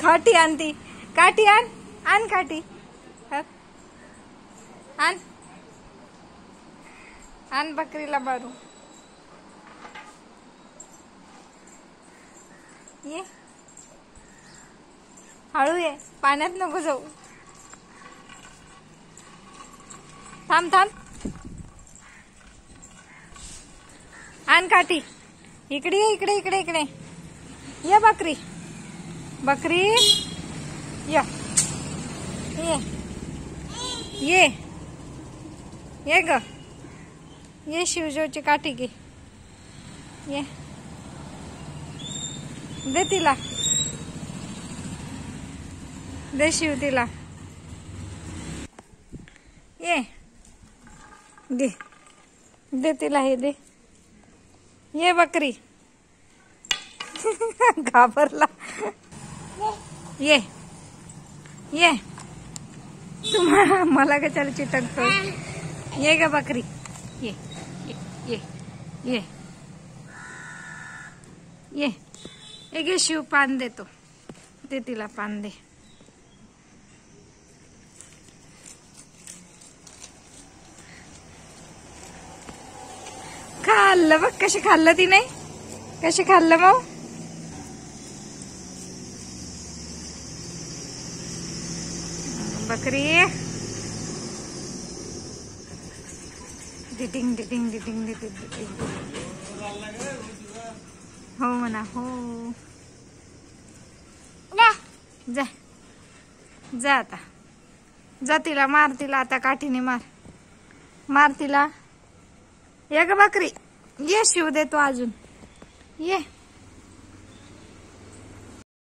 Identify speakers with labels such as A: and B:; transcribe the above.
A: काठी आण ती, काठी आण, आण काठी, आण आण बकरीला मारू. ये हळू ये, पाण्यात नको जाऊ. थांब थांब, आण काठी. इकडे ये, इकडे इकडे इकडे ये. बकरी बकरी ये ये ये ग, ये शिवजोची काठी घे. ये दे तिला, दे शिव तिला. ये दे, दे तिला, हे दे. ये बकरी. घाबरला. ये ये, तुम्हाला मला कशाला चिटकतो. ये ग बकरी, ये ये ये ये ये घे शिव, पान देतो. दे तिला पान, दे. खाल्लं बघ, कशी खाल्लं तिने, कशी खाल्लं मग. बकरी डिटिंग डिटिंग डिटिंग डिटिंग. हो म्हणा, हो. जा जा आता, जा तिला मार, तिला आता काठीने मार, मार तिला. ये ग बकरी, ये शिव देतो अजून, ये.